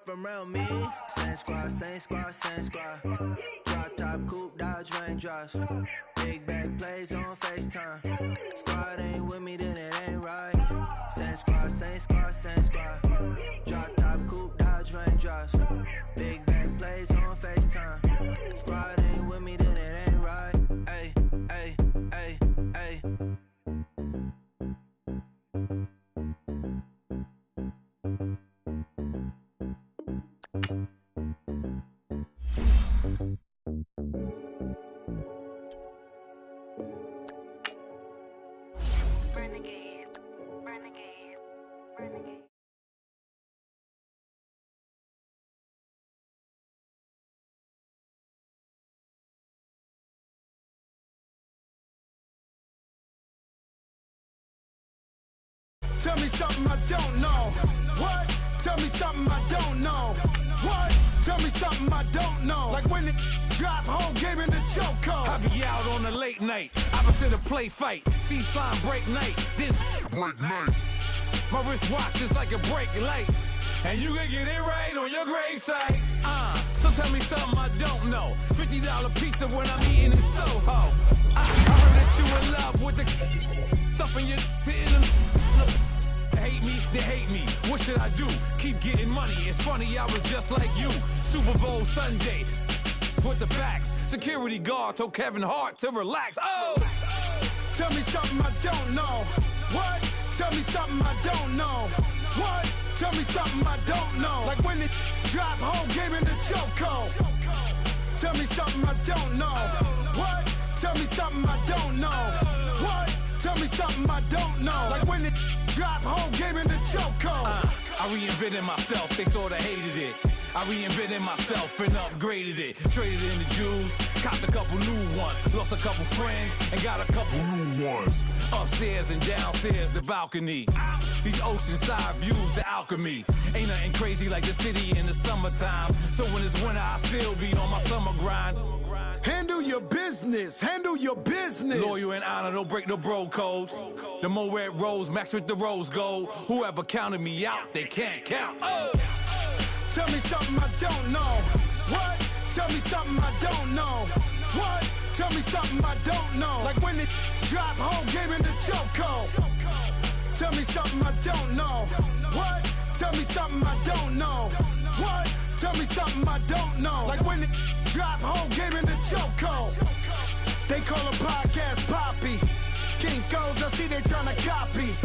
from around me. Same squad, same squad, same squad. Drop top, coupe, dodge, raindrops. Big back plays on FaceTime. Squad ain't with me, then it ain't right. Same squad, same squad, same squad. Drop top, coupe, dodge, raindrops. Big back plays on FaceTime. Squad ain't with me, then it ain't right. Ay, ay, ay, ay. Renegade, renegade, renegade. Tell me something I don't know. What? Tell me something I don't know. What? Tell me something I don't know. Like when it drop home, game in the chokehold. I be out on a late night, opposite a play fight. See sign break night, this break night. My wristwatch is like a brake light, and you can get it right on your gravesite. So tell me something I don't know. $50 pizza when I'm eating in Soho. I heard that you in love with the stuff in your hate me, they hate me. What should I do? Keep getting money. It's funny, I was just like you. Super Bowl Sunday with the facts. Security guard told Kevin Hart to relax. Oh! Tell me something I don't know. What? Tell me something I don't know. What? Tell me something I don't know. Like when it drop home, game in the chokehold. Tell me something I don't know. What? Tell me something I don't know. What? Tell me something I don't know. Like when it drop home, game in the chokehold. I reinvented myself, they sorta hated it. I reinvented myself and upgraded it. Traded in the Jews, copped a couple new ones. Lost a couple friends and got a couple new ones. Upstairs and downstairs, the balcony. These oceanside views, the alchemy. Ain't nothing crazy like the city in the summertime. So when it's winter, I still be on my summer grind. Handle your business, handle your business. Loyal and honor, don't break no bro codes. The more red rose, max with the rose gold. Whoever counted me out, they can't count. Oh! Tell me something I don't know. What? Tell me something I don't know. What? Tell me something I don't know. Like when it drop home, game in the chokehold. Tell me something I don't know. What? Tell me something I don't know. What? Tell me something I don't know. Like when it drop home, game in the chokehold. They call a podcast Poppy. Kinkos, I see they tryna copy.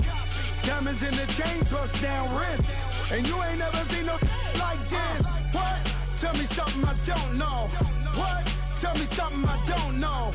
Diamonds in the chains, bust down wrists. And you ain't never seen no like this. What? Tell me something I don't know. What? Tell me something I don't know.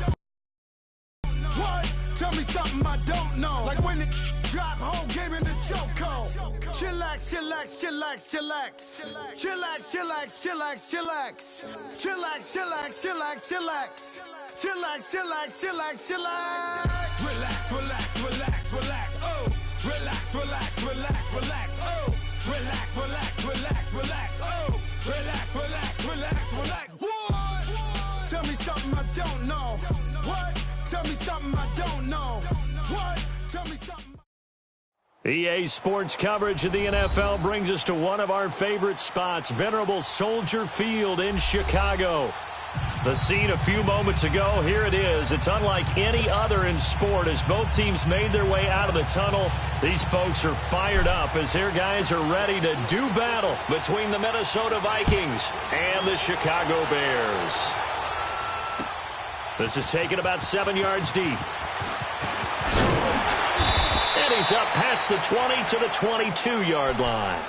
What? Tell me something I don't know. Like when it drop home, game in the chokehold. Chillax, chillax, chillax, chillax. Chillax, chillax, chillax, chillax. Chillax, chillax, chillax, chillax. Chillax, chillax, chillax, chillax. Relax, relax, relax, relax. Oh! Relax, relax, relax, relax. Oh! Relax, relax, relax, relax. Oh! Relax, relax, relax, relax. What? Tell me something I don't know. What? Tell me something I don't know. What? Tell me something. EA Sports coverage of the NFL brings us to one of our favorite spots, venerable Soldier Field in Chicago. The scene a few moments ago, here it is. It's unlike any other in sport as both teams made their way out of the tunnel. These folks are fired up as their guys are ready to do battle between the Minnesota Vikings and the Chicago Bears. This is taken about 7 yards deep. And he's up past the 20 to the 22-yard line.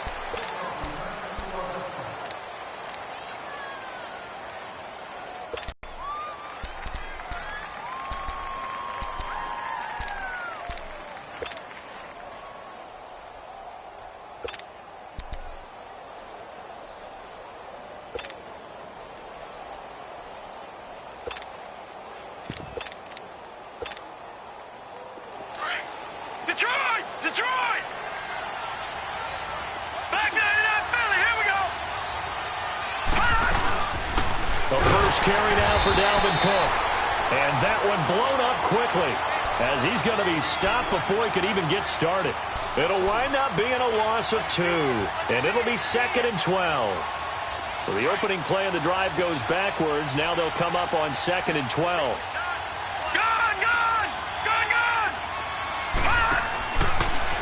Carry now for Dalvin Cook. And that one blown up quickly as he's going to be stopped before he could even get started. It'll wind up being a loss of 2, and it'll be 2nd and 12. So the opening play of the drive goes backwards. Now they'll come up on 2nd and 12.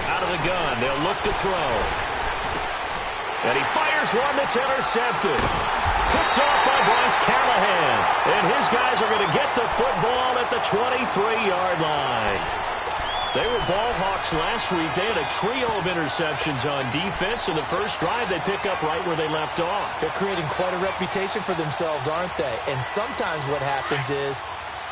Out of the gun, they'll look to throw. And he fires one that's intercepted. Picked off by Bryce Callahan. And his guys are going to get the football at the 23-yard line. They were ball hawks last week. They had a trio of interceptions on defense. In the first drive, they pick up right where they left off. They're creating quite a reputation for themselves, aren't they? And sometimes what happens is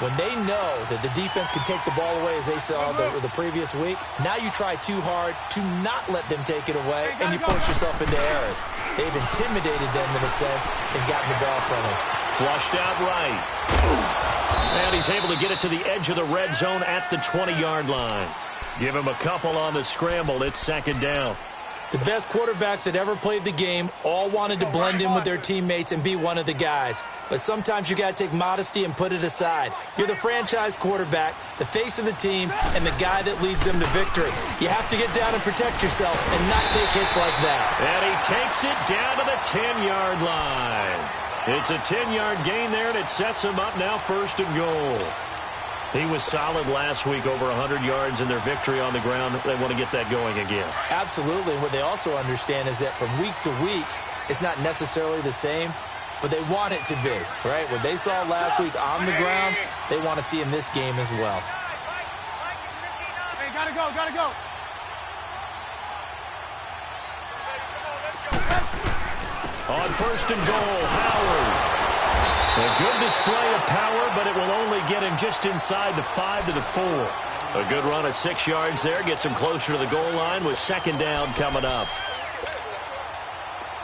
when they know that the defense can take the ball away, as they saw the previous week, now you try too hard to not let them take it away, and you force yourself into errors. They've intimidated them in a sense and gotten the ball from them. Flushed out right. And he's able to get it to the edge of the red zone at the 20-yard line. Give him a couple on the scramble. It's 2nd down. The best quarterbacks that ever played the game all wanted to blend in with their teammates and be one of the guys. But sometimes you got to take modesty and put it aside. You're the franchise quarterback, the face of the team, and the guy that leads them to victory. You have to get down and protect yourself and not take hits like that. And he takes it down to the 10-yard line. It's a 10-yard gain there, and it sets him up now 1st and goal. He was solid last week, over 100 yards in their victory on the ground. They want to get that going again. Absolutely. What they also understand is that from week to week, it's not necessarily the same, but they want it to be, right? What they saw last week on the ground, they want to see in this game as well. Hey, gotta go, gotta go. On 1st and goal, Howard. A good display of power, but it will only get him just inside the 5 to the 4. A good run of 6 yards there gets him closer to the goal line with 2nd down coming up.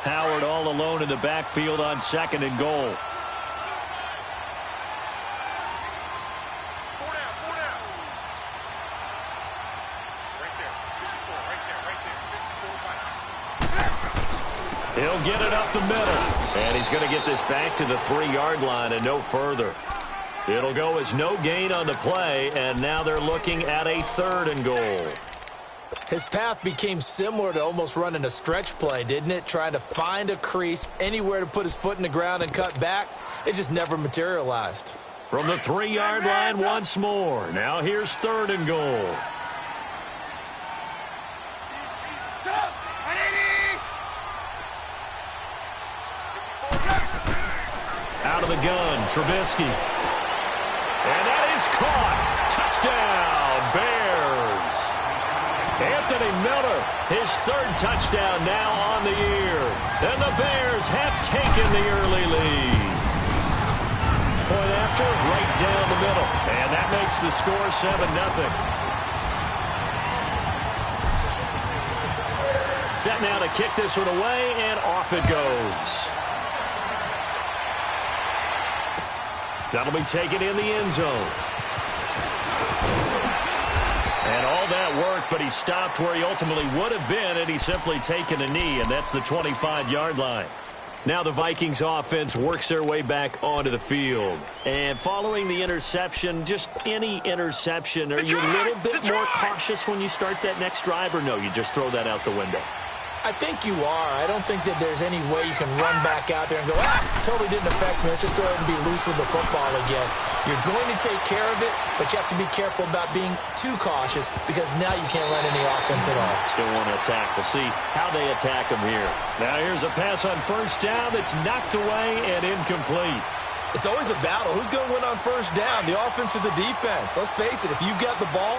Howard all alone in the backfield on 2nd and goal. He'll get it up the middle. And he's going to get this back to the 3-yard line and no further. It'll go as no gain on the play, and now they're looking at a 3rd and goal. His path became similar to almost running a stretch play, didn't it? Trying to find a crease, anywhere to put his foot in the ground and cut back. It just never materialized. From the 3-yard line once more. Now here's 3rd and goal. Out of the gun, Trubisky. And that is caught. Touchdown, Bears. Anthony Miller, his 3rd touchdown now on the year. And the Bears have taken the early lead. Point after, right down the middle. And that makes the score 7-0. Set now to kick this one away, and off it goes. That'll be taken in the end zone. And all that work, but he stopped where he ultimately would have been, and he's simply taken a knee, and that's the 25-yard line. Now the Vikings offense works their way back onto the field. And following the interception, just any interception, are you a little bit more cautious when you start that next drive, or no, you just throw that out the window? I think you are. I don't think that there's any way you can run back out there and go, totally didn't affect me. Let's just go ahead and be loose with the football again. You're going to take care of it, but you have to be careful about being too cautious because now you can't run any offense at all. Still want to attack. We'll see how they attack him here. Now here's a pass on 1st down that's knocked away and incomplete. It's always a battle. Who's going to win on 1st down, the offense or the defense? Let's face it, if you've got the ball,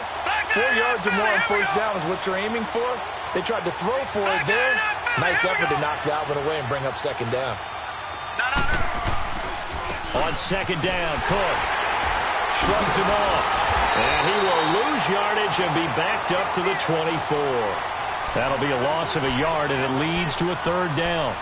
4 yards or more on 1st down is what you're aiming for. They tried to throw for it there. Nice effort to knock that one away and bring up 2nd down. On 2nd down, Cook shrugs him off. And he will lose yardage and be backed up to the 24. That'll be a loss of a yard, and it leads to a 3rd down.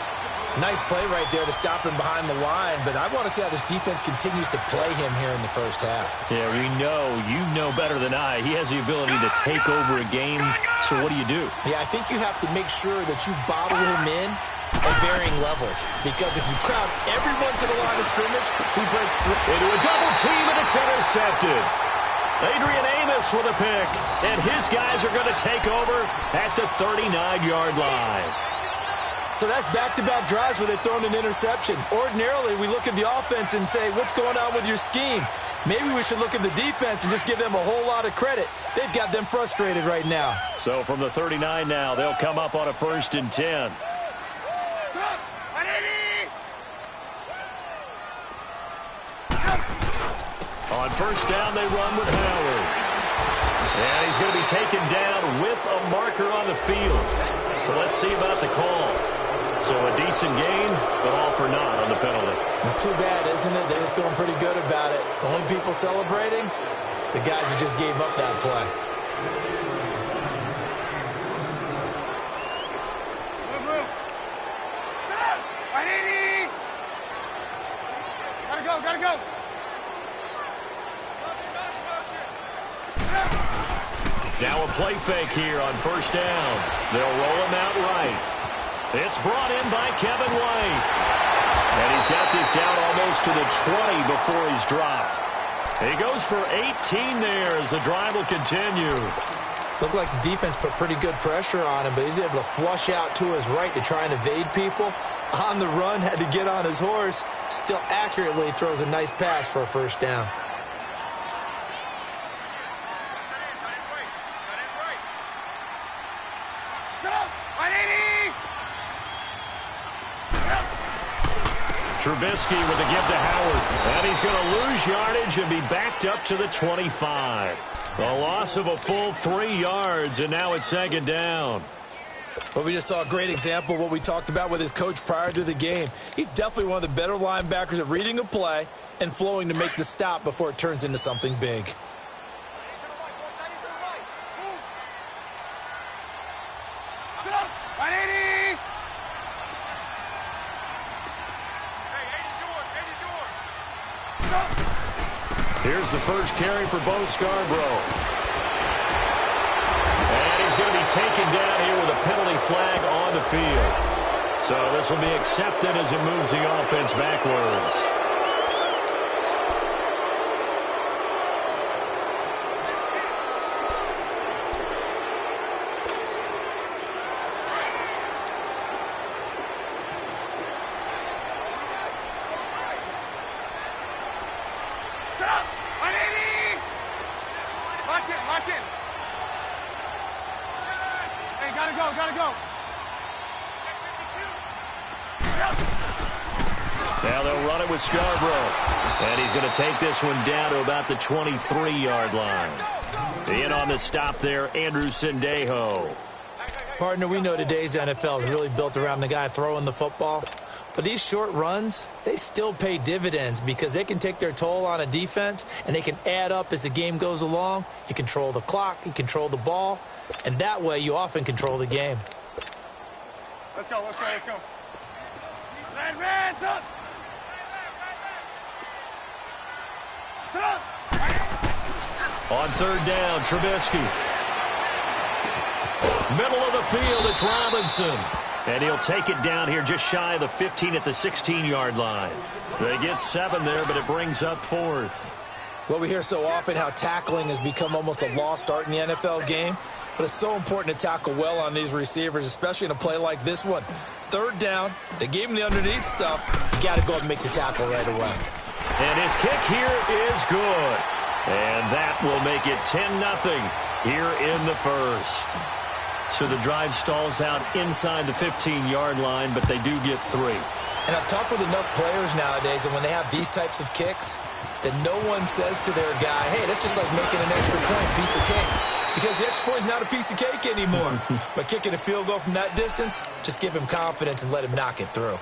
Nice play right there to stop him behind the line, but I want to see how this defense continues to play him here in the 1st half. Yeah, you know better than I. He has the ability to take over a game, so what do you do? Yeah, I think you have to make sure that you bottle him in at varying levels, because if you crowd everyone to the line of scrimmage, if he breaks through. Into a double team, and it's intercepted. Adrian Amos with a pick. And his guys are going to take over at the 39-yard line. So that's back-to-back drives where they've thrown an interception. Ordinarily, we look at the offense and say, what's going on with your scheme? Maybe we should look at the defense and just give them a whole lot of credit. They've got them frustrated right now. So from the 39 now, they'll come up on a 1st and 10. On 1st down, they run with Howard. And he's going to be taken down with a marker on the field. So let's see about the call. So a decent gain, but all for naught on the penalty. It's too bad, isn't it? They were feeling pretty good about it. The only people celebrating, the guys who just gave up that play. Gotta go. Now a play fake here on 1st down. They'll roll him out right. It's brought in by Kevin White. And he's got this down almost to the 20 before he's dropped. He goes for 18 there as the drive will continue. Looked like the defense put pretty good pressure on him, but he's able to flush out to his right to try and evade people. On the run, had to get on his horse. Still accurately throws a nice pass for a 1st down. Trubisky with a give to Howard. And he's going to lose yardage and be backed up to the 25. A loss of a full 3 yards, and now it's 2nd down. Well, we just saw a great example of what we talked about with his coach prior to the game. He's definitely one of the better linebackers at reading a play and flowing to make the stop before it turns into something big. Here's the first carry for Bo Scarborough. And he's going to be taken down here with a penalty flag on the field. So this will be accepted as it moves the offense backwards. Gotta go. Now they'll run it with Scarborough. And he's going to take this one down to about the 23-yard line. In on the stop there, Andrew Sendejo. Partner, we know today's NFL is really built around the guy throwing the football. But these short runs, they still pay dividends because they can take their toll on a defense and they can add up as the game goes along. You control the clock, you control the ball, and that way you often control the game. Let's go. Advance up. On 3rd down, Trubisky. Middle of the field, it's Robinson. And he'll take it down here just shy of the 15 at the 16-yard line. They get 7 there, but it brings up 4th. Well, we hear so often how tackling has become almost a lost art in the NFL game. But it's so important to tackle well on these receivers, especially in a play like this one. 3rd down, they gave him the underneath stuff. You got to go and make the tackle right away. And his kick here is good. And that will make it 10-0 here in the 1st. So the drive stalls out inside the 15-yard line, but they do get 3. And I've talked with enough players nowadays, and when they have these types of kicks, that no one says to their guy, hey, that's just like making an extra point, piece of cake. Because the extra point is not a piece of cake anymore. But kicking a field goal from that distance, just give him confidence and let him knock it through.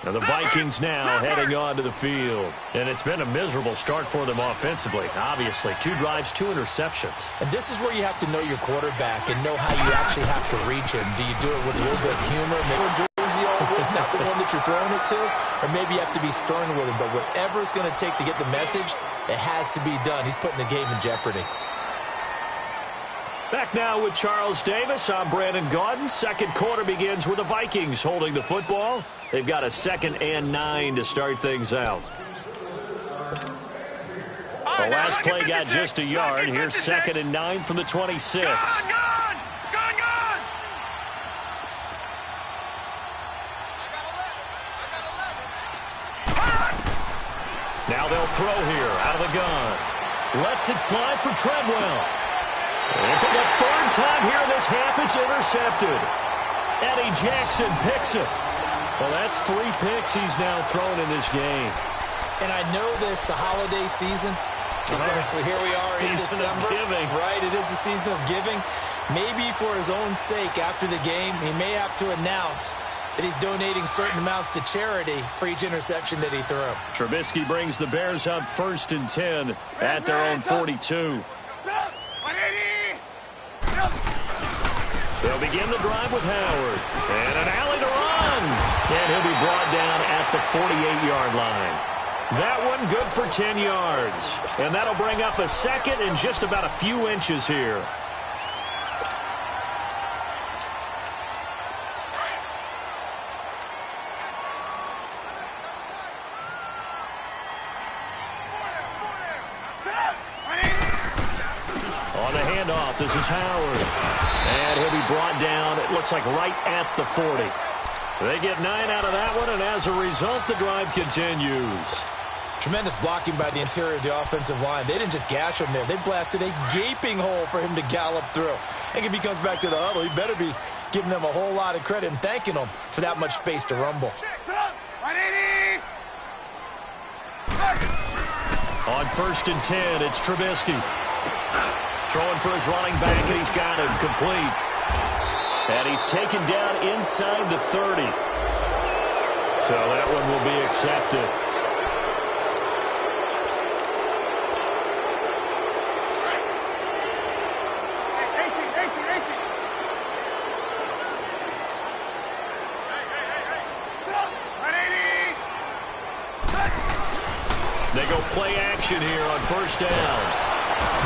Now the Vikings now heading onto the field. And it's been a miserable start for them offensively. Obviously, 2 drives, 2 interceptions. And this is where you have to know your quarterback and know how you actually have to reach him. Do you do it with a little bit of humor, maybe jersey on with, not the one that you're throwing it to? Or maybe you have to be stern with him. But whatever it's going to take to get the message, it has to be done. He's putting the game in jeopardy. Back now with Charles Davis. I'm Brandon Gaudin. 2nd quarter begins with the Vikings holding the football. They've got a 2nd and 9 to start things out. The last play got just a yard. Here's 2nd and 9 from the 26. Now they'll throw here out of the gun. Lets it fly for Treadwell. And for the 3rd time here in this half, it's intercepted. Eddie Jackson picks it. Well, that's 3 picks he's now thrown in this game. And I know this, the holiday season, because here we are in December. Giving. Right, it is the season of giving. Maybe for his own sake after the game, he may have to announce that he's donating certain amounts to charity for each interception that he threw. Trubisky brings the Bears up 1st and 10 at their own 42. They'll begin the drive with Howard. And an alley to run. And he'll be brought down at the 48-yard line. That one good for 10 yards. And that'll bring up a 2nd and just about a few inches here. On the handoff, this is Howard. And he'll be brought down, it looks like right at the 40. They get 9 out of that one, and as a result, the drive continues. Tremendous blocking by the interior of the offensive line. They didn't just gash him there. They blasted a gaping hole for him to gallop through. I think if he comes back to the huddle, he better be giving them a whole lot of credit and thanking them for that much space to rumble. On 1st and 10, it's Trubisky. Throwing for his running back, and he's got him complete. And he's taken down inside the 30. So that one will be accepted. They go play action here on 1st down.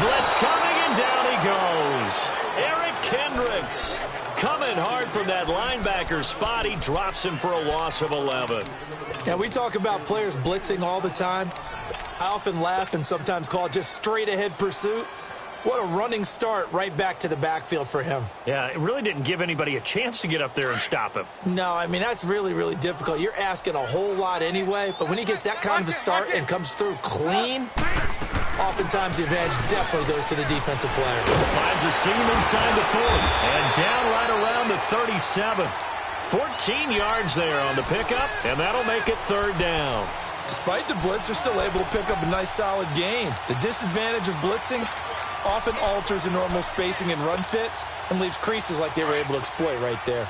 Blitz coming, and down he goes. Eric Kendricks coming hard from that linebacker spot. He drops him for a loss of 11. Now, we talk about players blitzing all the time. I often laugh and sometimes call it just straight-ahead pursuit. What a running start right back to the backfield for him. Yeah, it really didn't give anybody a chance to get up there and stop him. No, I mean, that's really, really difficult. You're asking a whole lot anyway, but when he gets that kind of a start and comes through clean, oftentimes the advantage definitely goes to the defensive player. Finds a seam inside the 40 and down right around the 37. 14 yards there on the pickup, and that'll make it 3rd down. Despite the blitz, they're still able to pick up a nice, solid gain. The disadvantage of blitzing often alters the normal spacing and run fits and leaves creases like they were able to exploit right there.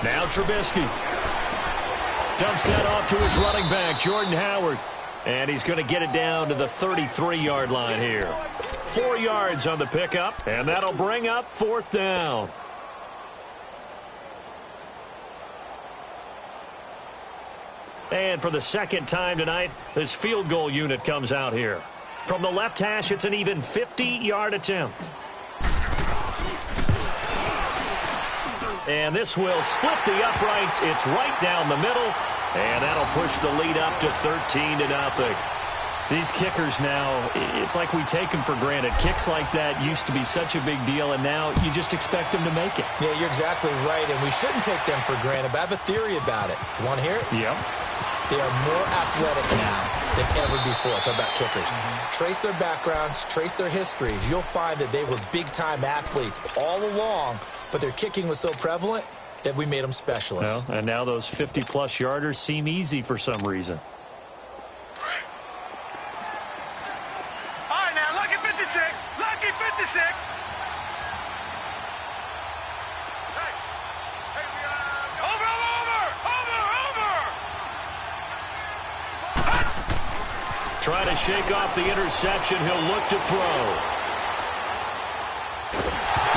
Now Trubisky dumps that off to his running back, Jordan Howard. And he's going to get it down to the 33-yard line here. 4 yards on the pickup, and that'll bring up 4th down. And for the 2nd time tonight, this field goal unit comes out here. From the left hash, it's an even 50-yard attempt. And this will split the uprights. It's right down the middle, and that'll push the lead up to 13-0. These kickers now, it's like we take them for granted. Kicks like that used to be such a big deal, and now you just expect them to make it. Yeah, you're exactly right, and we shouldn't take them for granted, but I have a theory about it. You want to hear it? Yep. They are more athletic now than ever before. Talk about kickers. Trace their backgrounds, trace their histories. You'll find that they were big-time athletes all along, but their kicking was so prevalent that we made them specialists. Well, and now those 50-plus yarders seem easy for some reason. All right, now, lucky 56. Lucky 56. Trying to shake off the interception. He'll look to throw.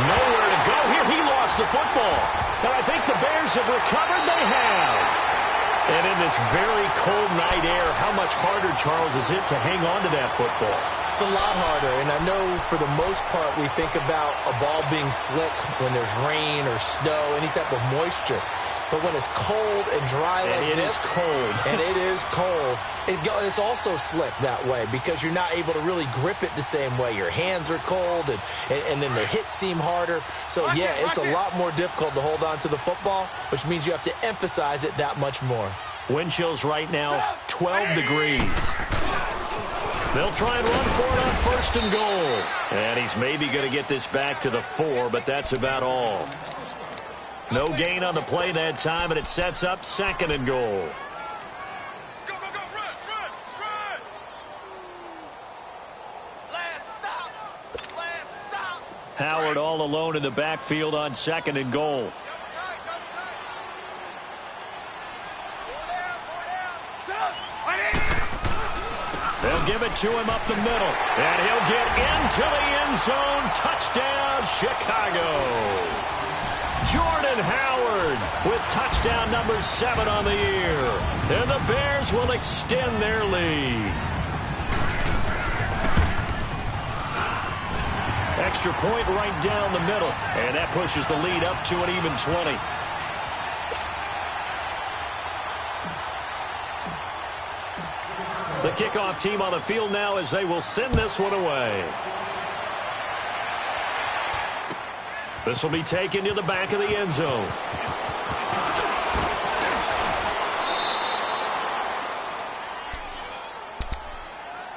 Nowhere to go here. He lost the football. And I think the Bears have recovered. They have. And in this very cold night air, how much harder, Charles, is it to hang on to that football? It's a lot harder, and I know for the most part we think about a ball being slick when there's rain or snow, any type of moisture. But when it's cold and dry like this, and it is cold, it's also slick that way because you're not able to really grip it the same way. Your hands are cold, and then the hits seem harder. So, yeah, it's a lot more difficult to hold on to the football, which means you have to emphasize it that much more. Wind chills right now, 12 degrees. They'll try and run for it on first and goal. And he's maybe going to get this back to the 4, but that's about all. No gain on the play that time, and it sets up second and goal. Go, go, go, run, run, run! Last stop! Howard all alone in the backfield on second and goal. They'll give it to him up the middle, and he'll get into the end zone. Touchdown, Chicago. Jordan Howard with touchdown number 7 on the year. And the Bears will extend their lead. Extra point right down the middle, and that pushes the lead up to an even 20. The kickoff team on the field now as they will send this one away. This will be taken to the back of the end zone.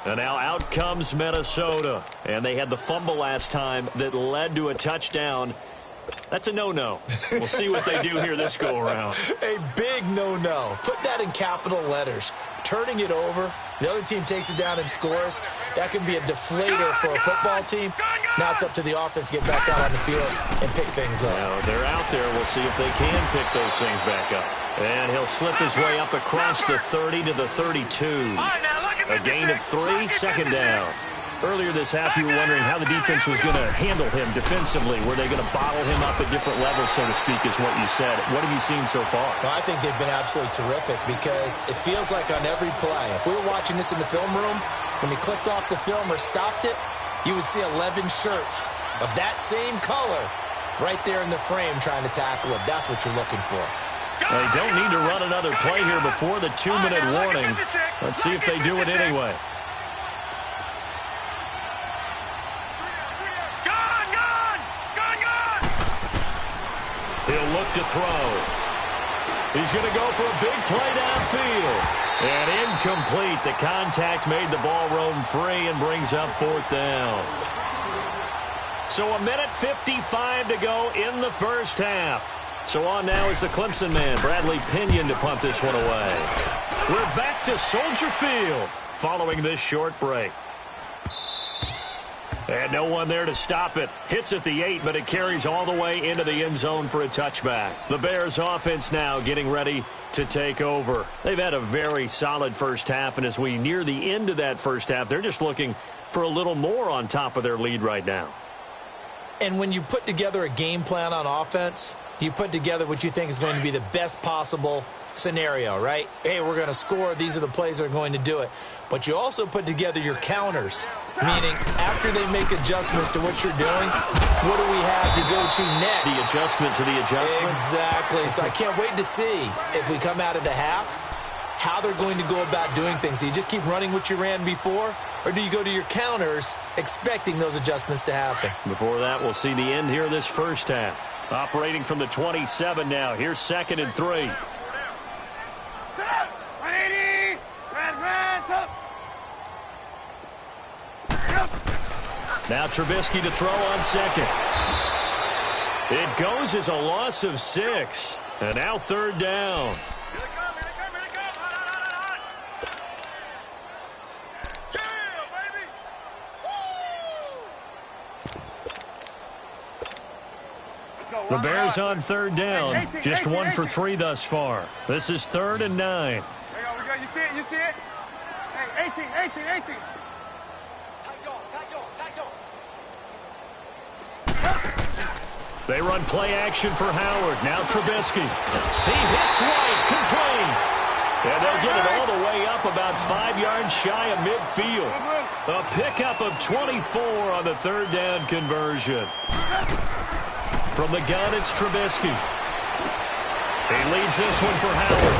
And now out comes Minnesota. And they had the fumble last time that led to a touchdown. That's a no-no. We'll see what they do here this go-around. A big no-no. Put that in capital letters. Turning it over, the other team takes it down and scores. That can be a deflator for a football team. Now it's up to the offense to get back out on the field and pick things up. Now, they're out there. We'll see if they can pick those things back up. And he'll slip his way up across the 30 to the 32. A gain of 3, second down. Earlier this half, you were wondering how the defense was going to handle him defensively. Were they going to bottle him up at different levels, so to speak, is what you said. What have you seen so far? Well, I think they've been absolutely terrific because it feels like on every play, if we were watching this in the film room, when they clicked off the film or stopped it, you would see 11 shirts of that same color right there in the frame trying to tackle him. That's what you're looking for. They don't need to run another play here before the 2-minute warning. Let's see if they do it anyway. He'll look to throw. He's going to go for a big play downfield. And incomplete. The contact made the ball roam free and brings up 4th down. So 1:55 to go in the first half. So on now is the Clemson man, Bradley Pinion, to punt this one away. We're back to Soldier Field following this short break. And no one there to stop it. Hits at the 8, but it carries all the way into the end zone for a touchback. The Bears offense now getting ready to take over. They've had a very solid first half, and as we near the end of that first half, they're just looking for a little more on top of their lead right now. And when you put together a game plan on offense, you put together what you think is going to be the best possible scenario, right? Hey, we're going to score. These are the plays that are going to do it. But you also put together your counters, meaning after they make adjustments to what you're doing, what do we have to go to next? The adjustment to the adjustment? Exactly. So I can't wait to see if we come out of the half, how they're going to go about doing things. Do you just keep running what you ran before, or do you go to your counters expecting those adjustments to happen? Before that, we'll see the end here of this first half. Operating from the 27 now. Here's 2nd and 3. Now Trubisky to throw on 2nd. It goes as a loss of 6. And now 3rd down. The Bears on 3rd down. Just 1 for 3 thus far. This is 3rd and 9. You see it? You see it? Hey, 18. They run play action for Howard. Now Trubisky. He hits White. Complete. And they'll get it all the way up about 5 yards shy of midfield. A pickup of 24 on the third down conversion. From the gun, it's Trubisky. He leads this one for Howard.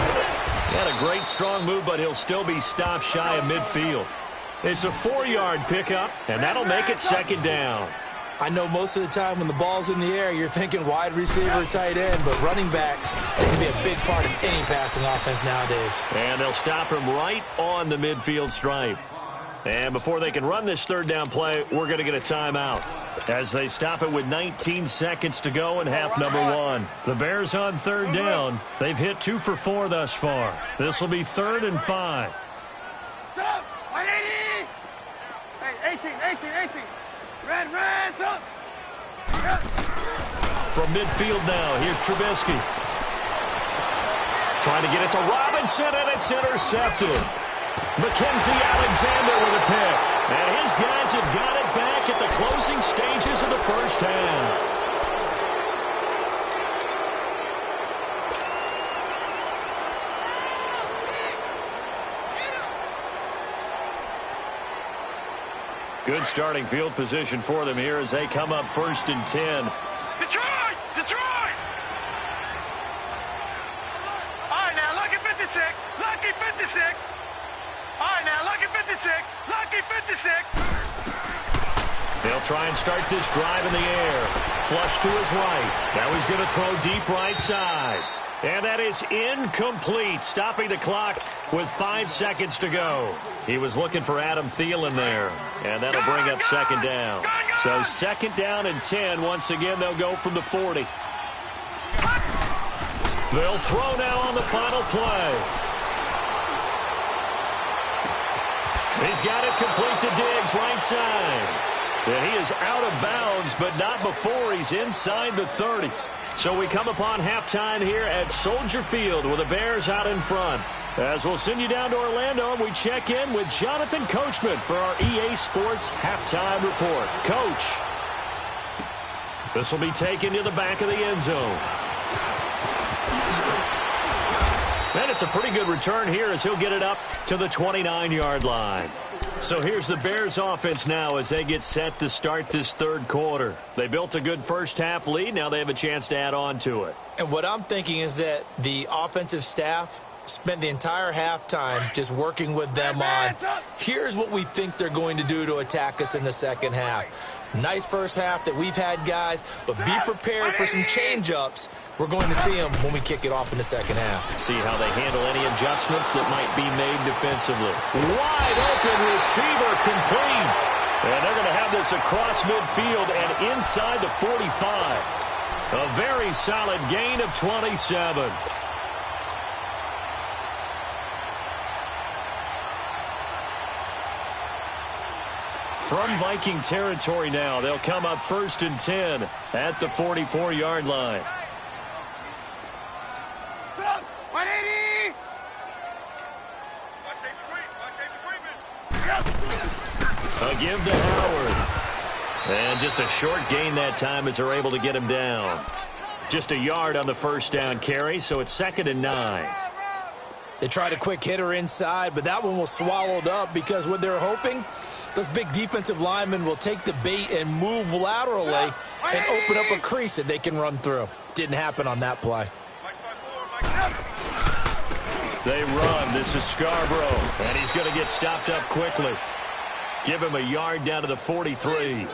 He had a great, strong move, but he'll still be stopped shy of midfield. It's a 4-yard pickup, and that'll make it second down. I know most of the time when the ball's in the air, you're thinking wide receiver, tight end, but running backs can be a big part of any passing offense nowadays. And they'll stop him right on the midfield stripe. And before they can run this third down play, we're going to get a timeout as they stop it with 19 seconds to go in half number 1. The Bears on third down. They've hit 2 for 4 thus far. This will be 3rd and 5. 18. Red, up. From midfield now, here's Trubisky. Trying to get it to Robinson, and it's intercepted. Mackenzie Alexander with a pick. And his guys have got it back at the closing stages of the first half. Good starting field position for them here as they come up 1st and 10. Detroit! All right, now, lucky 56. All right, now, lucky 56. They'll try and start this drive in the air. Flush to his right. Now he's going to throw deep right side. And that is incomplete, stopping the clock with 5 seconds to go. He was looking for Adam Thielen there, and that'll bring up second down. So second down and 10. Once again, they'll go from the 40. They'll throw now on the final play. He's got it complete to Diggs, right side. And he is out of bounds, but not before he's inside the 30. So we come upon halftime here at Soldier Field with the Bears out in front. As we'll send you down to Orlando, and we check in with Jonathan Coachman for our EA Sports Halftime Report. Coach, this will be taken to the back of the end zone. And it's a pretty good return here as he'll get it up to the 29-yard line. So here's the Bears offense now as they get set to start this third quarter. They built a good first half lead. Now they have a chance to add on to it. And what I'm thinking is that the offensive staff spent the entire halftime just working with them on, here's what we think they're going to do to attack us in the second half. Nice first half that we've had, guys, but be prepared for some change-ups. We're going to see them when we kick it off in the second half. See how they handle any adjustments that might be made defensively. Wide open receiver complete. And they're going to have this across midfield and inside the 45. A very solid gain of 27. From Viking territory now, they'll come up 1st and 10 at the 44-yard line. 180! A give to Howard. And just a short gain that time as they're able to get him down. Just a yard on the first down carry, so it's 2nd and 9. They tried a quick hitter inside, but that one was swallowed up because what they're hoping, those big defensive linemen will take the bait and move laterally and open up a crease that they can run through. Didn't happen on that play. They run. This is Scarborough, and he's going to get stopped up quickly. Give him a yard down to the 43.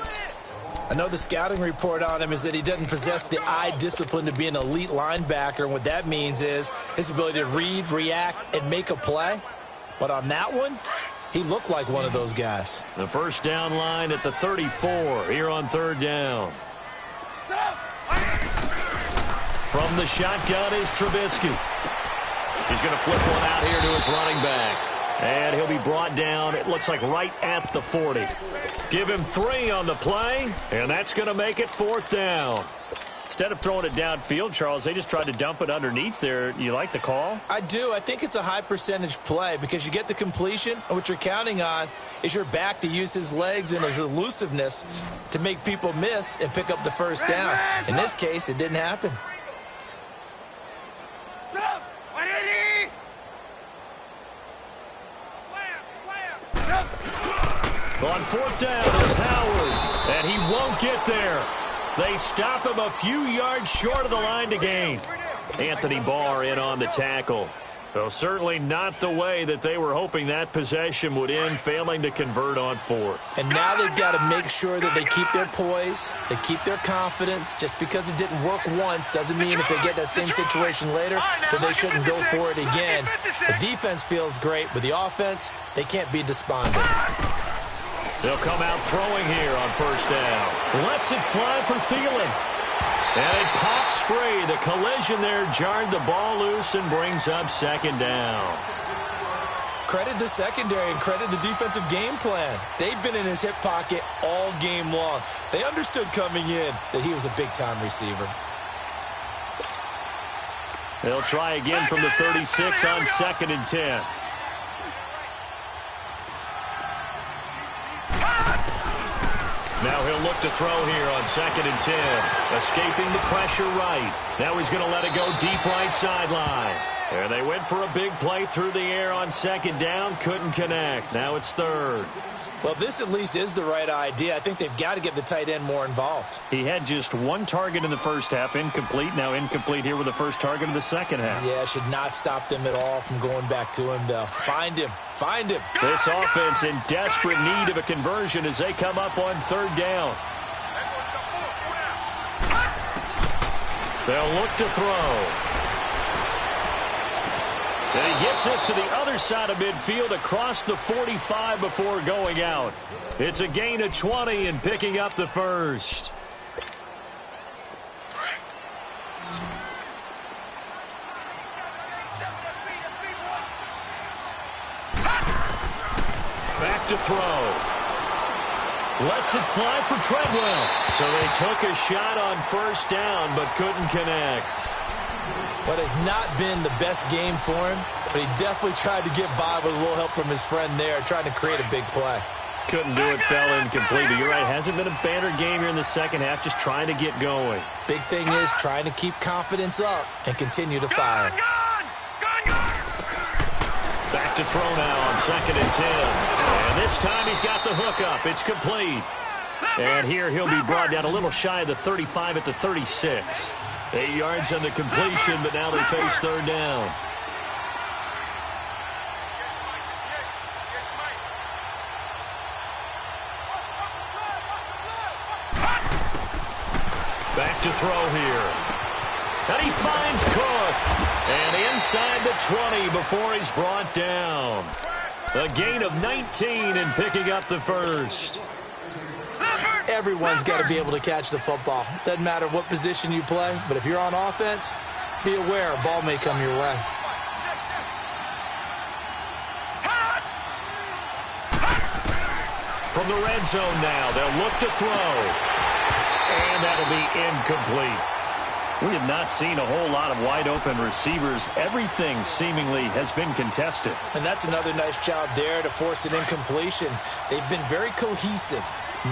I know the scouting report on him is that he doesn't possess the eye discipline to be an elite linebacker, and what that means is his ability to read, react, and make a play. But on that one, he looked like one of those guys. The first down line at the 34 here on third down. From the shotgun is Trubisky. He's going to flip one out here to his running back. And he'll be brought down, it looks like right at the 40. Give him 3 on the play, and that's going to make it 4th down. Instead of throwing it downfield, Charles, they just tried to dump it underneath there. You like the call? I do. I think it's a high percentage play because you get the completion, and what you're counting on is your back to use his legs and his elusiveness to make people miss and pick up the first down. In this case, it didn't happen. On fourth down is Howard, and he won't get there. They stop him a few yards short of the line to gain. Anthony Barr in on the tackle. Well, certainly not the way that they were hoping that possession would end, failing to convert on fourth. And now they've got to make sure that they keep their poise, they keep their confidence. Just because it didn't work once doesn't mean if they get that same situation later that they shouldn't go for it again. The defense feels great, but the offense, they can't be despondent. They'll come out throwing here on first down. Lets it fly for Thielen. And it pops free. The collision there jarred the ball loose and brings up second down. Credit the secondary and credit the defensive game plan. They've been in his hip pocket all game long. They understood coming in that he was a big-time receiver. They'll try again from the 36 on 2nd and 10. Now he'll look to throw here on 2nd and 10. Escaping the pressure right. Now he's going to let it go deep right sideline. There they went for a big play through the air on 2nd down. Couldn't connect. Now it's 3rd. Well, this at least is the right idea. I think they've got to get the tight end more involved. He had just one target in the first half, incomplete. Now incomplete here with the first target of the second half. Yeah, should not stop them at all from going back to him, though. Find him. Find him. This offense in desperate need of a conversion as they come up on 3rd down. They'll look to throw. And he gets us to the other side of midfield across the 45 before going out. It's a gain of 20 and picking up the first. Back to throw. Lets it fly for Treadwell. So they took a shot on first down but couldn't connect. What has not been the best game for him, but he definitely tried to get by with a little help from his friend there, trying to create a big play. Couldn't do it, fell incomplete. But you're right, hasn't been a banner game here in the second half, just trying to get going. Big thing is trying to keep confidence up and continue to fire. Back to throw now on 2nd and 10. And this time he's got the hook up. It's complete. And here he'll be brought down a little shy of the 35 at the 36. 8 yards on the completion, but now they face 3rd down. Back to throw here. And he finds Cook. And inside the 20 before he's brought down. A gain of 19 and picking up the first. Everyone's got to be able to catch the football. Doesn't matter what position you play, but if you're on offense, be aware a ball may come your way. From the red zone now, they'll look to throw. And that'll be incomplete. We have not seen a whole lot of wide-open receivers. Everything seemingly has been contested. And that's another nice job there to force an incompletion. They've been very cohesive,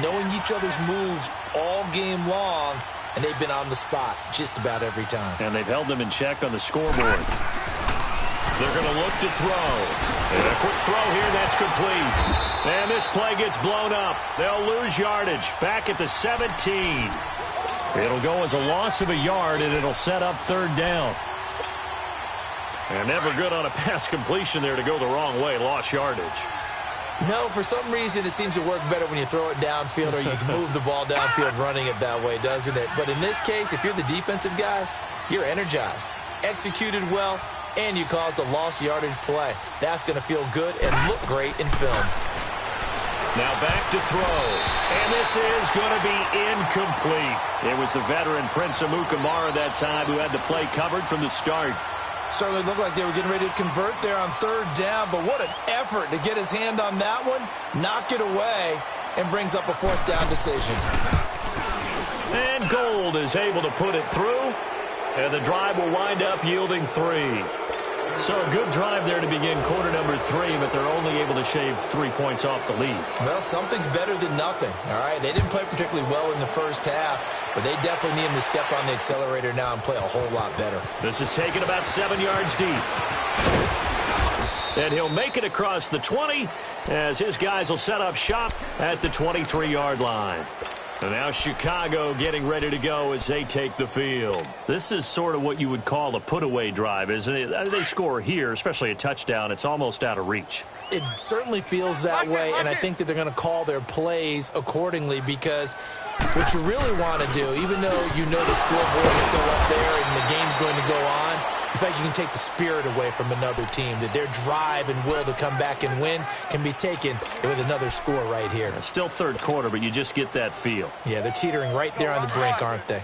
knowing each other's moves all game long, and they've been on the spot just about every time. And they've held them in check on the scoreboard. They're going to look to throw. And a quick throw here, that's complete. And this play gets blown up. They'll lose yardage. Back at the 17. It'll go as a loss of a yard, and it'll set up 3rd down. And never good on a pass completion there to go the wrong way. Lost yardage. No, for some reason, it seems to work better when you throw it downfield or you can move the ball downfield running it that way, doesn't it? But in this case, if you're the defensive guys, you're energized, executed well, and you caused a lost yardage play. That's going to feel good and look great in film. Now back to throw. And this is going to be incomplete. It was the veteran Prince Amukamara that time who had the play covered from the start. Certainly looked like they were getting ready to convert there on 3rd down, but what an effort to get his hand on that one, knock it away, and brings up a 4th down decision. And Gold is able to put it through, and the drive will wind up yielding 3. So a good drive there to begin quarter number 3, but they're only able to shave 3 points off the lead. Well, something's better than nothing, all right? They didn't play particularly well in the first half, but they definitely need him to step on the accelerator now and play a whole lot better. This is taken about 7 yards deep. and he'll make it across the 20 as his guys will set up shop at the 23-yard line. And now Chicago getting ready to go as they take the field. This is sort of what you would call a put-away drive, isn't it? They score here, especially a touchdown. It's almost out of reach. It certainly feels that way, and I think that they're going to call their plays accordingly because what you really want to do, even though you know the scoreboard is still up there and the game's going to go on, in fact, you can take the spirit away from another team, that their drive and will to come back and win can be taken with another score right here. Still third quarter, but you just get that feel. Yeah, they're teetering right there on the brink, aren't they?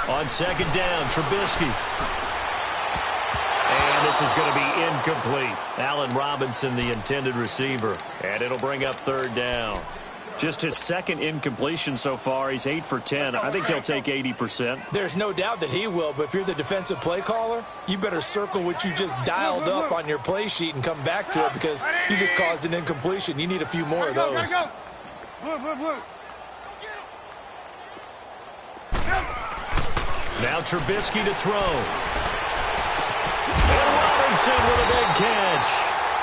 On second down, Trubisky. And this is going to be incomplete. Allen Robinson, the intended receiver. And it'll bring up third down. Just his second incompletion so far. He's 8 for 10. I think he'll take 80%. There's no doubt that he will, but if you're the defensive play caller, you better circle what you just dialed up on your play sheet and come back to it because you just caused an incompletion. You need a few more of those. Now Trubisky to throw. And Robinson with a big catch.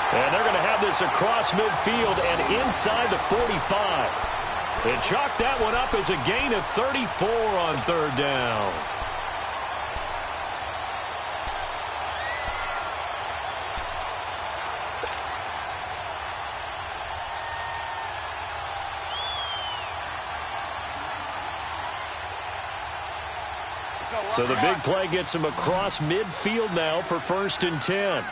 And they're going to have this across midfield and inside the 45. They chalk that one up as a gain of 34 on third down. So the big play gets him across midfield now for 1st and 10.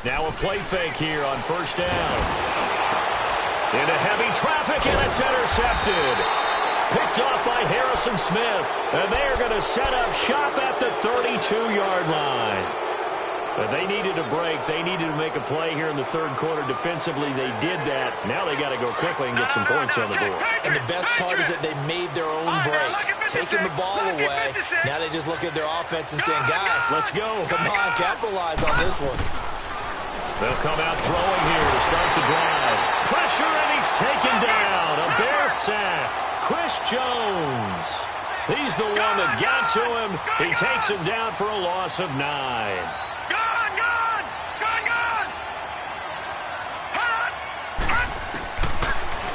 Now a play fake here on 1st down. Into heavy traffic, and it's intercepted. Picked off by Harrison Smith. And they are going to set up shop at the 32-yard line. But they needed a break. They needed to make a play here in the third quarter. Defensively, they did that. Now they got to go quickly and get some points on the board. And the best part is that they made their own break, taking the ball away. Now they just look at their offense and saying, guys, let's go. Come on, capitalize on this one. They'll come out throwing here to start the drive. Pressure, and he's taken down. A Bear sack. Chris Jones. He's the one that got to him. He takes him down for a loss of 9.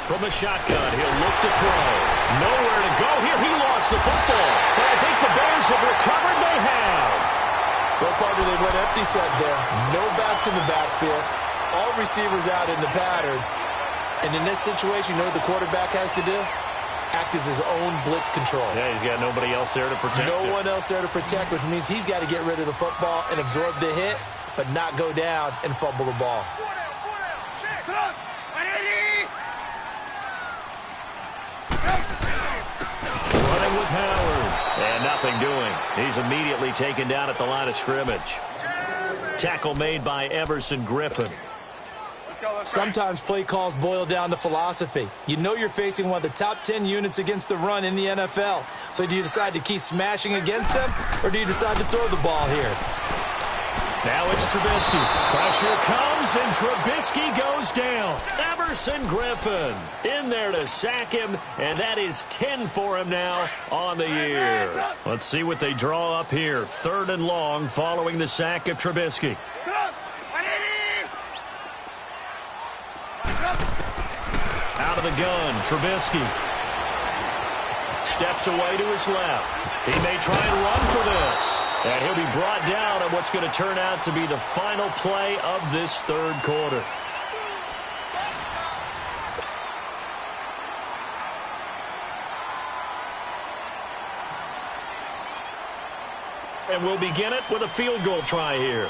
From the shotgun, he'll look to throw. Nowhere to go here. He lost the football. But I think the Bears have recovered. They have. Well, partner, they went empty set there. No backs in the backfield. All receivers out in the pattern. And in this situation, you know what the quarterback has to do? Act as his own blitz control. Yeah, he's got nobody else there to protect him. No one else there to protect, which means he's got to get rid of the football and absorb the hit, but not go down and fumble the ball. Running with Howard. And nothing doing. He's immediately taken down at the line of scrimmage. Tackle made by Everson Griffin. Sometimes play calls boil down to philosophy. You know you're facing one of the top 10 units against the run in the NFL. So do you decide to keep smashing against them, or do you decide to throw the ball here? Now it's Trubisky. Pressure comes, and Trubisky goes down. Everson Griffin in there to sack him, and that is 10 for him now on the year. Let's see what they draw up here. 3rd and long following the sack of Trubisky. Out of the gun, Trubisky. Steps away to his left. He may try and run for this. And he'll be brought down on what's going to turn out to be the final play of this third quarter. And we'll begin it with a field goal try here.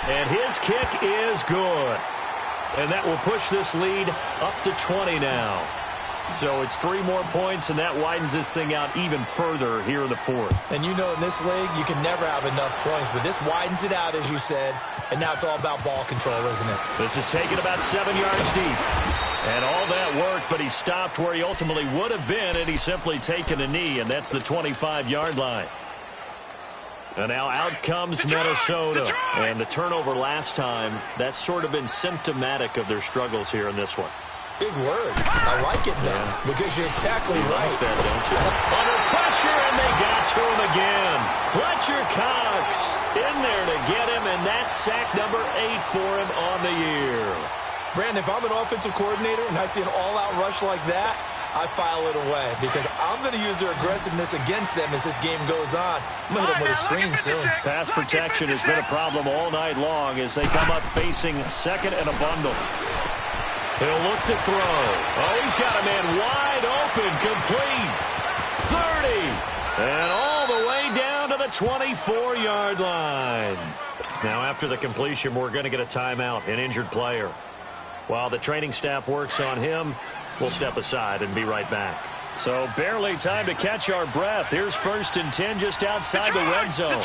And his kick is good. And that will push this lead up to 20 now. So it's 3 more points, and that widens this thing out even further here in the 4th. And you know in this league, you can never have enough points, but this widens it out, as you said, and now it's all about ball control, isn't it? This is taken about 7 yards deep. And all that work, but he stopped where he ultimately would have been had he simply taken a knee, and that's the 25-yard line. And now out comes Minnesota. And the turnover last time, that's sort of been symptomatic of their struggles here in this one. Big word. I like it, though, because you're exactly right. Like that, don't you? Under pressure, and they got to him again. Fletcher Cox in there to get him, and that's sack number 8 for him on the year. Brandon, if I'm an offensive coordinator and I see an all-out rush like that, I file it away because I'm going to use their aggressiveness against them as this game goes on. I'm going to hit them with a screen soon. Pass protection has been a problem all night long as they come up facing second and a bundle. He'll look to throw. Oh, he's got a man wide open, complete. 30. And all the way down to the 24-yard line. Now, after the completion, we're going to get a timeout, an injured player. While the training staff works on him, we'll step aside and be right back. So barely time to catch our breath. Here's 1st and 10 just outside the red zone.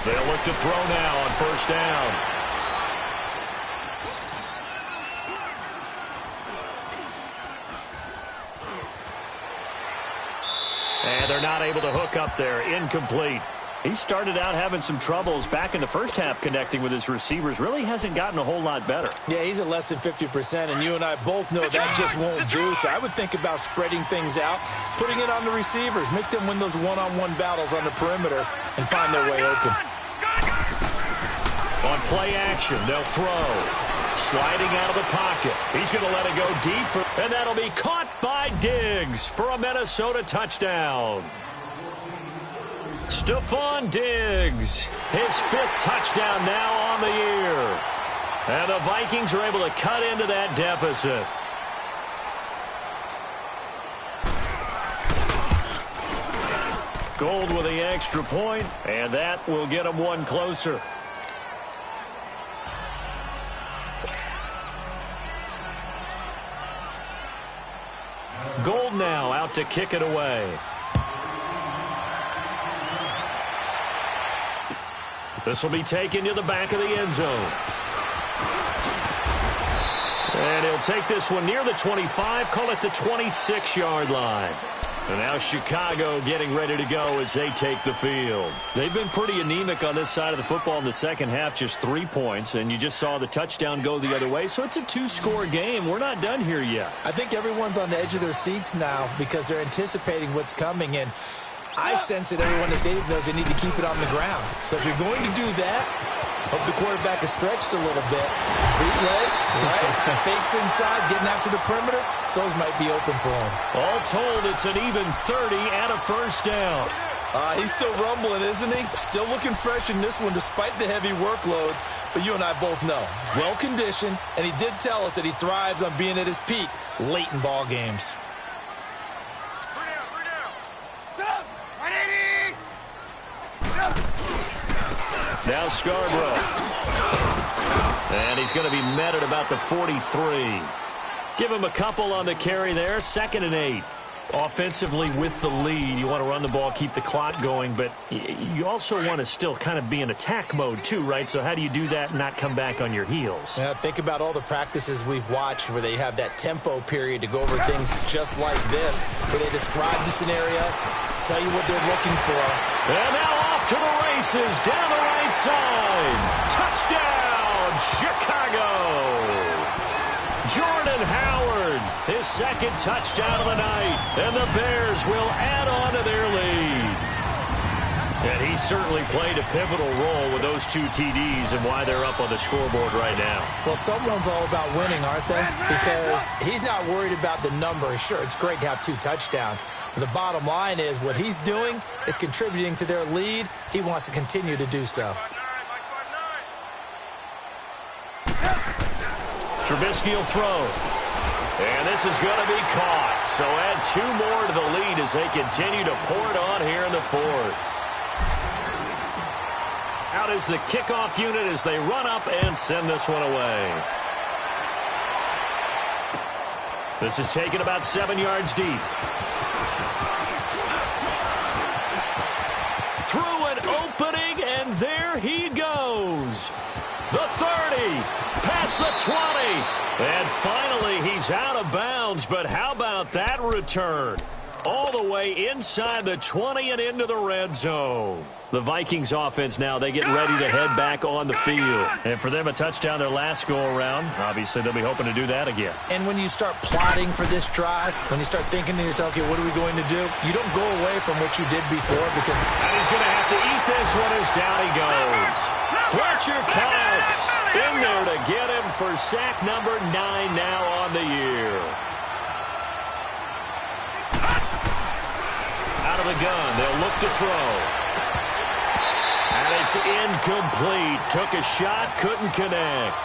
They'll look to throw now on 1st down. And they're not able to hook up there. Incomplete. He started out having some troubles back in the first half connecting with his receivers. Really hasn't gotten a whole lot better. Yeah, he's at less than 50%, and you and I both know that just won't do. So I would think about spreading things out, putting it on the receivers, make them win those one-on-one battles on the perimeter and find their way open. On play action, they'll throw. Sliding out of the pocket. He's going to let it go deep, and that'll be caught by Diggs for a Minnesota touchdown. Stephon Diggs, his 5th touchdown now on the year. And the Vikings are able to cut into that deficit. Gold with the extra point, and that will get them one closer. Gold now out to kick it away. This will be taken to the back of the end zone. And he'll take this one near the 25, call it the 26-yard line. And now Chicago getting ready to go as they take the field. They've been pretty anemic on this side of the football in the second half, just 3 points, and you just saw the touchdown go the other way, so it's a 2-score game. We're not done here yet. I think everyone's on the edge of their seats now because they're anticipating what's coming, and I sense that everyone in the stadium knows they need to keep it on the ground. So if you're going to do that, hope the quarterback is stretched a little bit. Some bootlegs, right? Some fakes inside, getting after the perimeter. Those might be open for him. All told, it's an even 30 and a 1st down. He's still rumbling, isn't he? Still looking fresh in this one despite the heavy workload. But you and I both know, well-conditioned, and he did tell us that he thrives on being at his peak late in ball games. Now Scarborough. And he's going to be met at about the 43. Give him a couple on the carry there. 2nd and 8. Offensively with the lead, you want to run the ball, keep the clock going, but you also want to still kind of be in attack mode too, right? So how do you do that and not come back on your heels? Yeah, think about all the practices we've watched where they have that tempo period to go over things just like this, where they describe the scenario, tell you what they're looking for. And now off to the races, down the right side. Touchdown, Chicago! Jordan Howard, his 2nd touchdown of the night, and the Bears will add on to their lead. And he certainly played a pivotal role with those 2 TDs and why they're up on the scoreboard right now. Well, someone's all about winning, aren't they? Because he's not worried about the number. Sure, it's great to have 2 touchdowns. But the bottom line is what he's doing is contributing to their lead. He wants to continue to do so. Trubisky will throw. And this is going to be caught. So add 2 more to the lead as they continue to pour it on here in the 4th. Out is the kickoff unit as they run up and send this one away. This is taken about 7 yards deep. Through an opening, and there he goes. The 30. Pass across the 20. And finally, he's out of bounds. But how about that return? All the way inside the 20 and into the red zone. The Vikings offense now, they get ready to head back on the field. And for them, a touchdown their last go-around. Obviously, they'll be hoping to do that again. And when you start plotting for this drive, when you start thinking to yourself, okay, what are we going to do? You don't go away from what you did before because... And he's going to have to eat this one as down he goes. Fletcher Cox in there to get him for sack number 9 now on the year. Out of the gun, they'll look to throw. And it's incomplete. Took a shot, couldn't connect.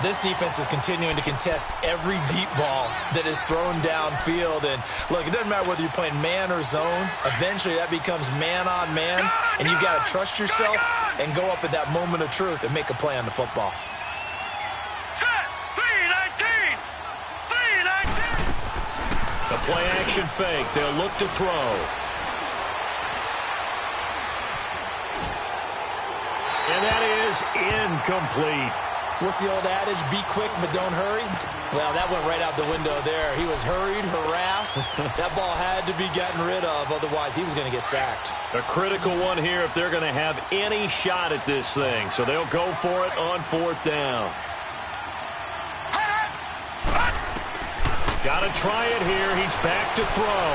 This defense is continuing to contest every deep ball that is thrown downfield. And, look, it doesn't matter whether you're playing man or zone. Eventually, that becomes man-on-man, and you've got to trust yourself and go up at that moment of truth and make a play on the football. The play-action fake. They'll look to throw. And that is incomplete. What's the old adage? Be quick, but don't hurry. Well, that went right out the window there. He was hurried, harassed. That ball had to be gotten rid of. Otherwise, he was going to get sacked. A critical one here if they're going to have any shot at this thing. So they'll go for it on 4th down. Got to try it here. He's back to throw.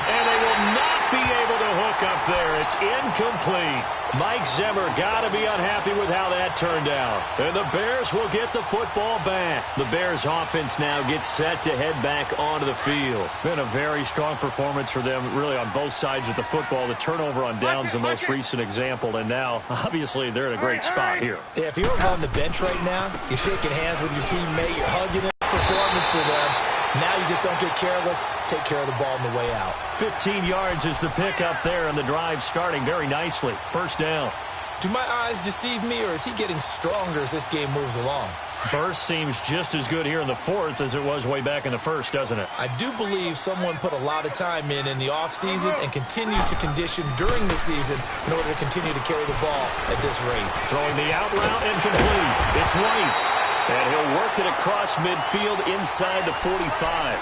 And they will not be able to hook up there. It's incomplete. Mike Zimmer got to be unhappy with how that turned out. And the Bears will get the football back. The Bears offense now gets set to head back onto the field. Been a very strong performance for them, really, on both sides of the football. The turnover on down's the most recent example. And now, obviously, they're in a great spot here. Yeah, if you're on the bench right now, you're shaking hands with your teammate, you're hugging it, performance for them. Now you just don't get careless. Take care of the ball on the way out. 15 yards is the pickup there, and the drive starting very nicely. 1st down. Do my eyes deceive me, or is he getting stronger as this game moves along? Burst seems just as good here in the 4th as it was way back in the 1st, doesn't it? I do believe someone put a lot of time in the offseason and continues to condition during the season in order to continue to carry the ball at this rate. Throwing the out route and complete. It's White. And he'll work it across midfield inside the 45.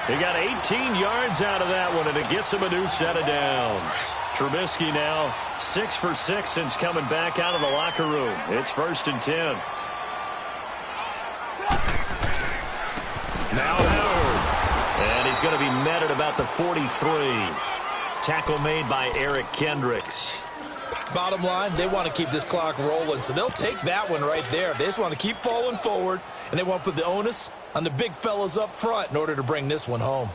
He got 18 yards out of that one, and it gets him a new set of downs. Trubisky now 6 for 6 since coming back out of the locker room. It's 1st and 10. Now Howard. And he's going to be met at about the 43. Tackle made by Eric Kendricks. Bottom line, they want to keep this clock rolling, so they'll take that one right there. They just want to keep falling forward, and they want to put the onus on the big fellas up front in order to bring this one home.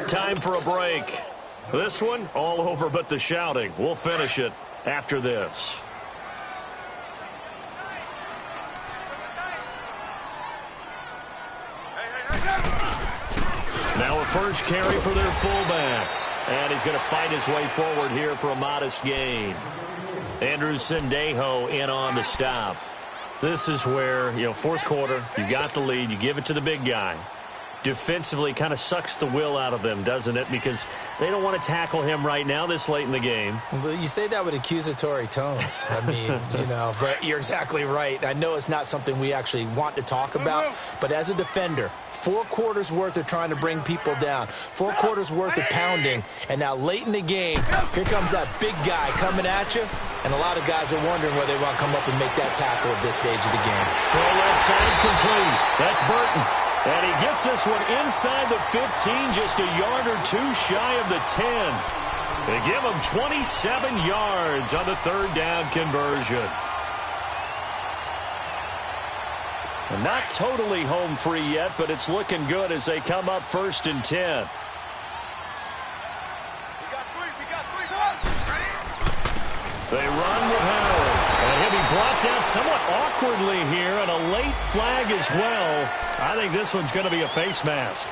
Time for a break. This one, all over but the shouting. We'll finish it after this. Now a first carry for their fullback. And he's going to fight his way forward here for a modest gain. Andrew Sendejo in on the stop. This is where, 4th quarter, you got the lead, you give it to the big guy. Defensively kind of sucks the will out of them, doesn't it? Because they don't want to tackle him right now this late in the game. Well, you say that with accusatory tones. I mean, but you're exactly right. I know it's not something we actually want to talk about, but as a defender, 4 quarters worth of trying to bring people down, 4 quarters worth of pounding, and now late in the game, here comes that big guy coming at you, and a lot of guys are wondering whether they want to come up and make that tackle at this stage of the game. Throw left side complete. That's Burton. And he gets this one inside the 15, just a yard or 2 shy of the 10. They give him 27 yards on the 3rd down conversion. And not totally home free yet, but it's looking good as they come up 1st and 10. They run with Howard. And he'll be brought down somewhat awkwardly here, and a late flag as well. I think this one's going to be a face mask.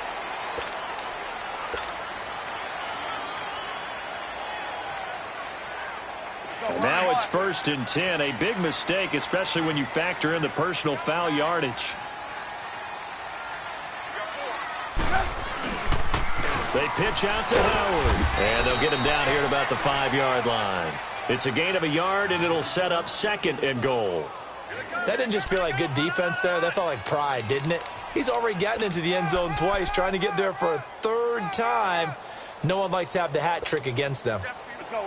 It's 1st and 10, a big mistake, especially when you factor in the personal foul yardage. They pitch out to Howard, and they'll get him down here at about the 5-yard line. It's a gain of a yard, and it'll set up 2nd and goal. That didn't just feel like good defense there. That felt like pride, didn't it? He's already gotten into the end zone twice, trying to get there for a 3rd time. No one likes to have the hat trick against them.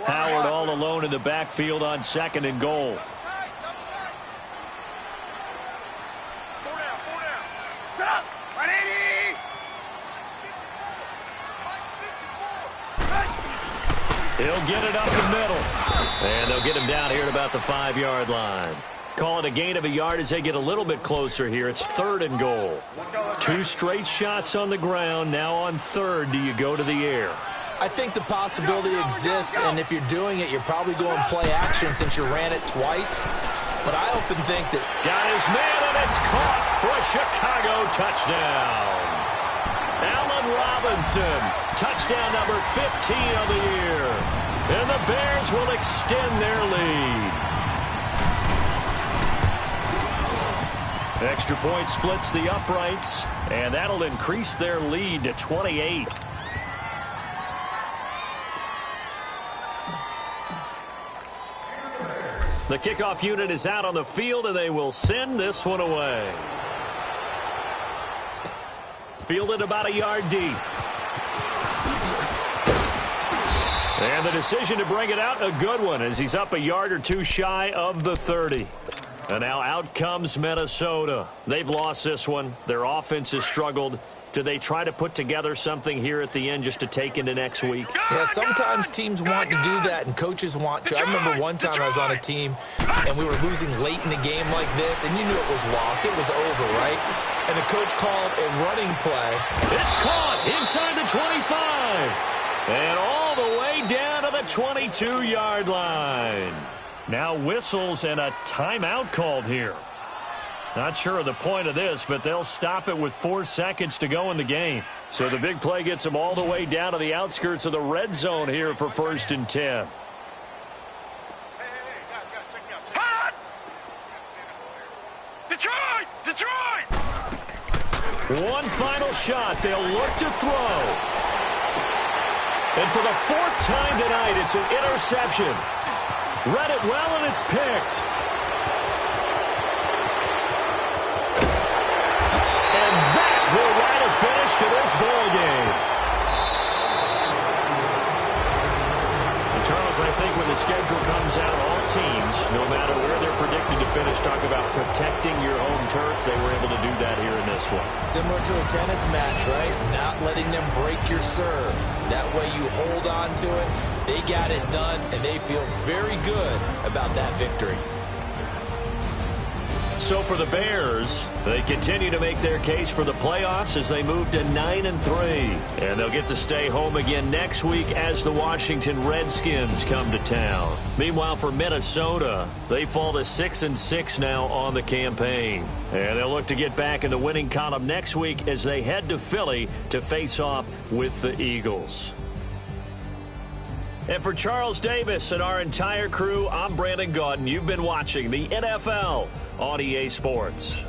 Howard all alone in the backfield on 2nd and goal. He'll get it up the middle. And they'll get him down here at about the 5-yard line. Call it a gain of a yard as they get a little bit closer here. It's 3rd and goal. 2 straight shots on the ground. Now on 3rd, do you go to the air? I think the possibility exists, and if you're doing it, you're probably going play action since you ran it twice. But I often think that... Got his man, and it's caught for a Chicago touchdown. Allen Robinson, touchdown number 15 of the year. And the Bears will extend their lead. Extra point splits the uprights, and that'll increase their lead to 28. The kickoff unit is out on the field, and they will send this one away. Fielded about a yard deep. And the decision to bring it out, a good one, as he's up a yard or 2 shy of the 30. And now out comes Minnesota. They've lost this one. Their offense has struggled. Do they try to put together something here at the end just to take into next week? Yeah, sometimes teams want to do that and coaches want to. I remember one time I was on a team and we were losing late in the game like this, and you knew it was lost. It was over, right? And the coach called a running play. It's caught inside the 25. And all the way down to the 22-yard line. Now whistles and a timeout called here. Not sure of the point of this, but they'll stop it with 4 seconds to go in the game. So the big play gets them all the way down to the outskirts of the red zone here for 1st and 10. Detroit! One final shot. They'll look to throw. And for the 4th time tonight, it's an interception. Read it well, and it's picked. And that will write a finish to this ball game. And Charles, I think when the schedule comes out, all teams, no matter where they're predicted to finish, talk about protecting your home turf. They were able to do that here in this one. Similar to a tennis match, right? Not letting them break your serve. That way you hold on to it. They got it done, and they feel very good about that victory. So for the Bears, they continue to make their case for the playoffs as they move to 9-3. And they'll get to stay home again next week as the Washington Redskins come to town. Meanwhile, for Minnesota, they fall to 6-6 now on the campaign. And they'll look to get back in the winning column next week as they head to Philly to face off with the Eagles. And for Charles Davis and our entire crew, I'm Brandon Gaudin. You've been watching the NFL on EA Sports.